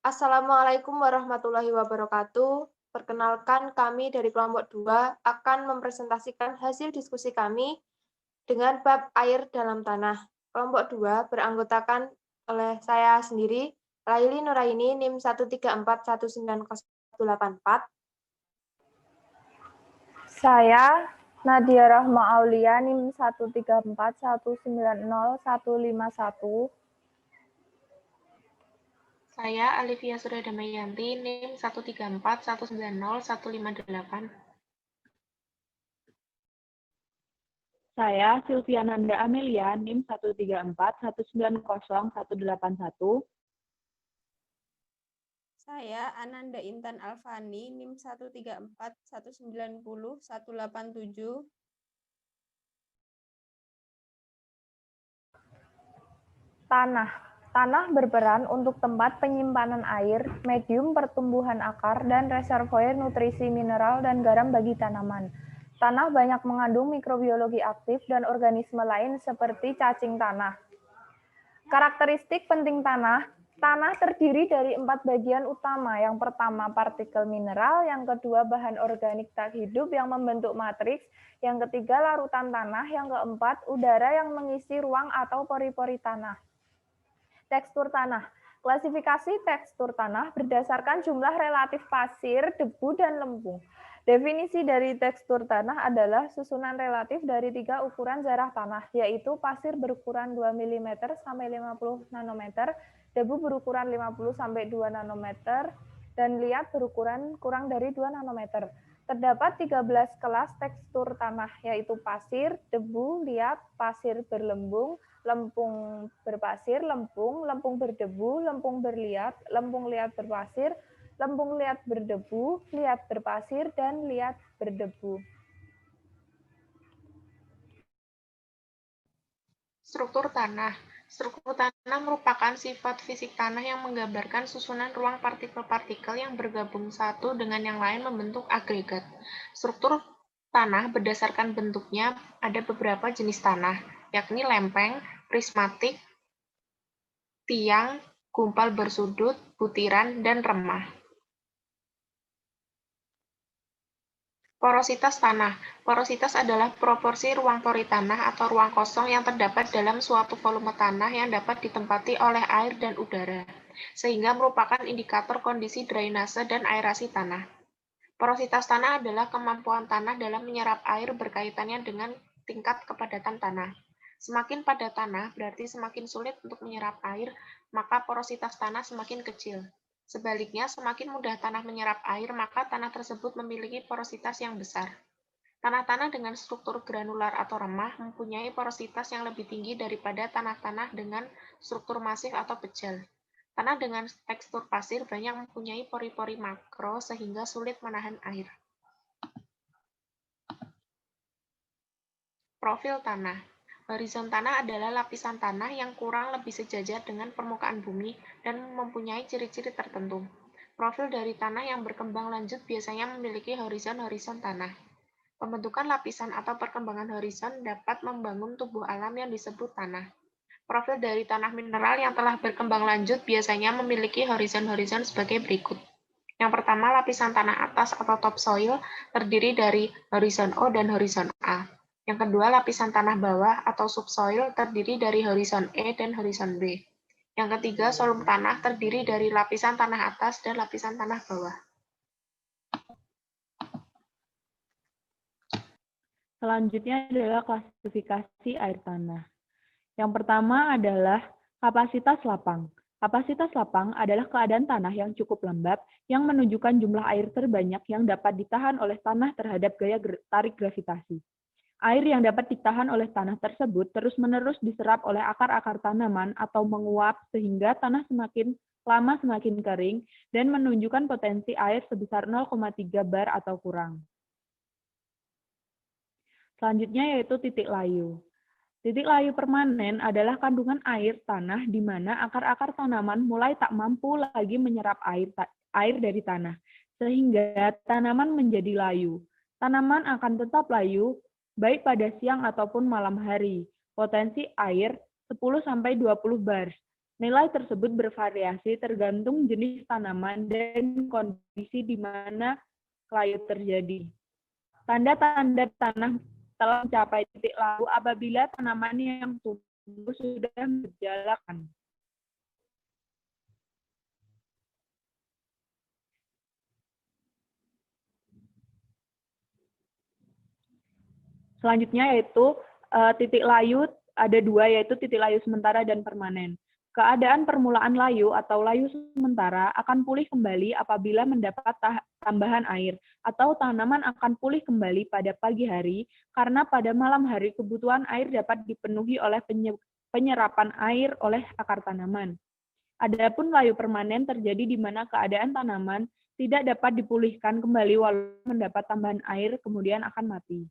Assalamualaikum warahmatullahi wabarakatuh. Perkenalkan, kami dari kelompok 2 akan mempresentasikan hasil diskusi kami dengan bab air dalam tanah. Kelompok 2 beranggotakan oleh saya sendiri, Laili Nuraini, NIM 134190184. Saya Nadia Rahma Aulia, NIM 134190151. Saya Alivia Suryadamayanti, NIM 134190158. Saya Silviananda Amelia, NIM 134190181. Saya Ananda Intan Alfani, NIM 134190187. Tanah. Tanah berperan untuk tempat penyimpanan air, medium pertumbuhan akar, dan reservoir nutrisi mineral dan garam bagi tanaman. Tanah banyak mengandung mikrobiologi aktif dan organisme lain seperti cacing tanah. Karakteristik penting tanah. Tanah terdiri dari 4 bagian utama. Yang pertama, partikel mineral. Yang kedua, bahan organik tak hidup yang membentuk matriks. Yang ketiga, larutan tanah. Yang keempat, udara yang mengisi ruang atau pori-pori tanah. Tekstur tanah. Klasifikasi tekstur tanah berdasarkan jumlah relatif pasir, debu, dan lempung. Definisi dari tekstur tanah adalah susunan relatif dari 3 ukuran zarah tanah, yaitu pasir berukuran 2 mm sampai 50 nanometer, debu berukuran 50 sampai 2 nanometer, dan liat berukuran kurang dari 2 nanometer. Terdapat 13 kelas tekstur tanah, yaitu pasir, debu, liat, pasir berlembung, lempung berpasir, lempung, lempung berdebu, lempung berliat, lempung liat berpasir, lempung liat berdebu, liat berpasir, dan liat berdebu. Struktur tanah. Struktur tanah merupakan sifat fisik tanah yang menggambarkan susunan ruang partikel-partikel yang bergabung satu dengan yang lain membentuk agregat. Struktur tanah berdasarkan bentuknya ada beberapa jenis tanah, yakni lempeng, prismatik, tiang, gumpal bersudut, butiran, dan remah. Porositas tanah. Porositas adalah proporsi ruang pori tanah atau ruang kosong yang terdapat dalam suatu volume tanah yang dapat ditempati oleh air dan udara, sehingga merupakan indikator kondisi drainase dan aerasi tanah. Porositas tanah adalah kemampuan tanah dalam menyerap air berkaitannya dengan tingkat kepadatan tanah. Semakin padat tanah berarti semakin sulit untuk menyerap air, maka porositas tanah semakin kecil. Sebaliknya, semakin mudah tanah menyerap air, maka tanah tersebut memiliki porositas yang besar. Tanah-tanah dengan struktur granular atau remah mempunyai porositas yang lebih tinggi daripada tanah-tanah dengan struktur masif atau pejal. Tanah dengan tekstur pasir banyak mempunyai pori-pori makro sehingga sulit menahan air. Profil tanah. Horizon tanah adalah lapisan tanah yang kurang lebih sejajar dengan permukaan bumi dan mempunyai ciri-ciri tertentu. Profil dari tanah yang berkembang lanjut biasanya memiliki horizon-horizon tanah. Pembentukan lapisan atau perkembangan horizon dapat membangun tubuh alam yang disebut tanah. Profil dari tanah mineral yang telah berkembang lanjut biasanya memiliki horizon-horizon sebagai berikut. Yang pertama, lapisan tanah atas atau topsoil terdiri dari horizon O dan horizon A. Yang kedua, lapisan tanah bawah atau subsoil terdiri dari horizon E dan horizon B. Yang ketiga, solum tanah terdiri dari lapisan tanah atas dan lapisan tanah bawah. Selanjutnya adalah klasifikasi air tanah. Yang pertama adalah kapasitas lapang. Kapasitas lapang adalah keadaan tanah yang cukup lembab yang menunjukkan jumlah air terbanyak yang dapat ditahan oleh tanah terhadap gaya tarik gravitasi. Air yang dapat ditahan oleh tanah tersebut terus-menerus diserap oleh akar-akar tanaman atau menguap sehingga tanah semakin lama semakin kering dan menunjukkan potensi air sebesar 0,3 bar atau kurang. Selanjutnya yaitu titik layu. Titik layu permanen adalah kandungan air tanah di mana akar-akar tanaman mulai tak mampu lagi menyerap air dari tanah, sehingga tanaman menjadi layu. Tanaman akan tetap layu baik pada siang ataupun malam hari. Potensi air 10-20 bar. Nilai tersebut bervariasi tergantung jenis tanaman dan kondisi di mana layu terjadi. Tanda-tanda tanah telah mencapai titik layu apabila tanaman yang tumbuh sudah berjalan. Selanjutnya yaitu titik layu, ada dua, yaitu titik layu sementara dan permanen. Keadaan permulaan layu atau layu sementara akan pulih kembali apabila mendapat tambahan air, atau tanaman akan pulih kembali pada pagi hari karena pada malam hari kebutuhan air dapat dipenuhi oleh penyerapan air oleh akar tanaman. Adapun layu permanen terjadi di mana keadaan tanaman tidak dapat dipulihkan kembali walau mendapat tambahan air kemudian akan mati.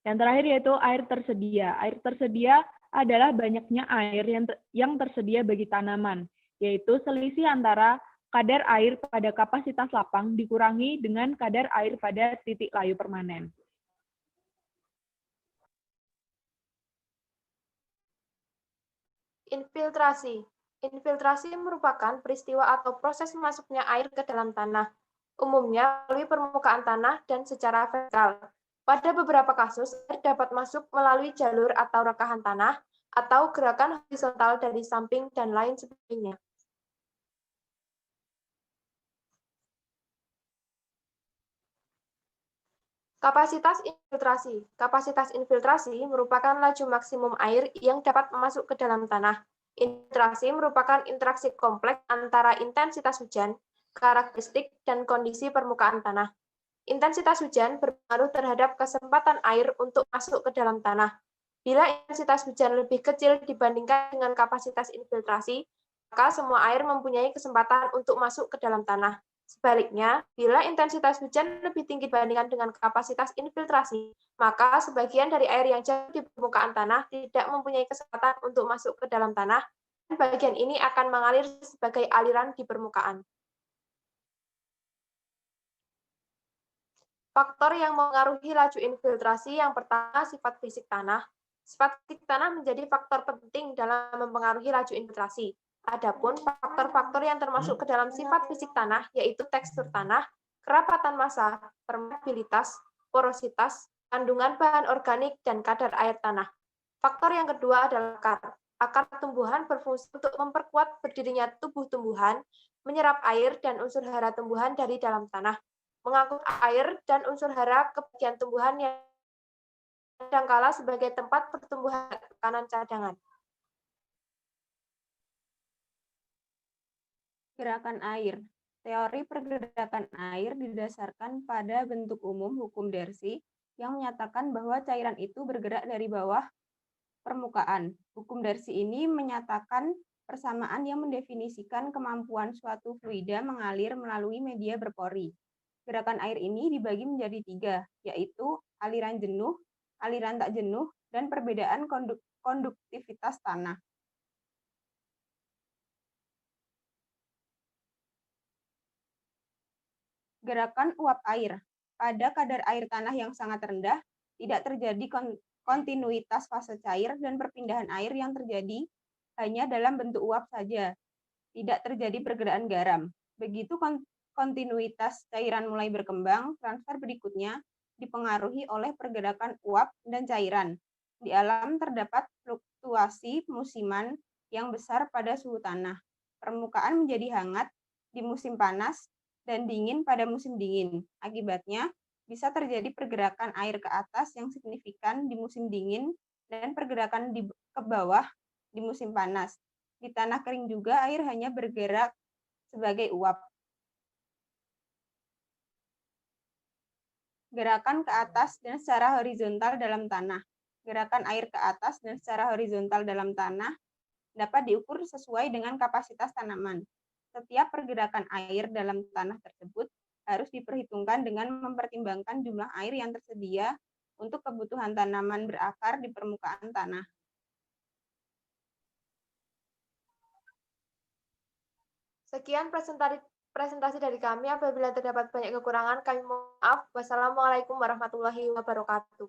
Yang terakhir yaitu air tersedia. Air tersedia adalah banyaknya air yang tersedia bagi tanaman, yaitu selisih antara kadar air pada kapasitas lapang dikurangi dengan kadar air pada titik layu permanen. Infiltrasi. Infiltrasi merupakan peristiwa atau proses masuknya air ke dalam tanah, umumnya melalui permukaan tanah dan secara vertikal. Pada beberapa kasus, air dapat masuk melalui jalur atau rekahan tanah, atau gerakan horizontal dari samping dan lain sebagainya. Kapasitas infiltrasi. Kapasitas infiltrasi merupakan laju maksimum air yang dapat masuk ke dalam tanah. Infiltrasi merupakan interaksi kompleks antara intensitas hujan, karakteristik, dan kondisi permukaan tanah. Intensitas hujan berpengaruh terhadap kesempatan air untuk masuk ke dalam tanah. Bila intensitas hujan lebih kecil dibandingkan dengan kapasitas infiltrasi, maka semua air mempunyai kesempatan untuk masuk ke dalam tanah. Sebaliknya, bila intensitas hujan lebih tinggi dibandingkan dengan kapasitas infiltrasi, maka sebagian dari air yang jauh di permukaan tanah tidak mempunyai kesempatan untuk masuk ke dalam tanah, dan bagian ini akan mengalir sebagai aliran di permukaan. Faktor yang mengaruhi laju infiltrasi yang pertama, sifat fisik tanah. Sifat fisik tanah menjadi faktor penting dalam mempengaruhi laju infiltrasi. Adapun faktor-faktor yang termasuk ke dalam sifat fisik tanah yaitu tekstur tanah, kerapatan massa, permeabilitas, porositas, kandungan bahan organik, dan kadar air tanah. Faktor yang kedua adalah akar. Akar tumbuhan berfungsi untuk memperkuat berdirinya tubuh tumbuhan, menyerap air dan unsur hara tumbuhan dari dalam tanah, mengangkut air dan unsur hara ke bagian tumbuhan yang kadangkala sebagai tempat pertumbuhan tekanan cadangan. Gerakan air. Teori pergerakan air didasarkan pada bentuk umum hukum Darcy yang menyatakan bahwa cairan itu bergerak dari bawah permukaan. Hukum Darcy ini menyatakan persamaan yang mendefinisikan kemampuan suatu fluida mengalir melalui media berpori. Gerakan air ini dibagi menjadi 3, yaitu aliran jenuh, aliran tak jenuh, dan perbedaan konduktivitas tanah. Gerakan uap air. Pada kadar air tanah yang sangat rendah, tidak terjadi kontinuitas fase cair dan perpindahan air yang terjadi hanya dalam bentuk uap saja. Tidak terjadi pergerakan garam. Begitu kontinuitas cairan mulai berkembang, transfer berikutnya dipengaruhi oleh pergerakan uap dan cairan. Di alam terdapat fluktuasi musiman yang besar pada suhu tanah. Permukaan menjadi hangat di musim panas dan dingin pada musim dingin. Akibatnya, bisa terjadi pergerakan air ke atas yang signifikan di musim dingin dan pergerakan ke bawah di musim panas. Di tanah kering juga air hanya bergerak sebagai uap. Gerakan ke atas dan secara horizontal dalam tanah. Gerakan air ke atas dan secara horizontal dalam tanah dapat diukur sesuai dengan kapasitas tanaman. Setiap pergerakan air dalam tanah tersebut harus diperhitungkan dengan mempertimbangkan jumlah air yang tersedia untuk kebutuhan tanaman berakar di permukaan tanah. Sekian presentasi dari kami. Apabila terdapat banyak kekurangan, kami mohon maaf. Wassalamualaikum warahmatullahi wabarakatuh.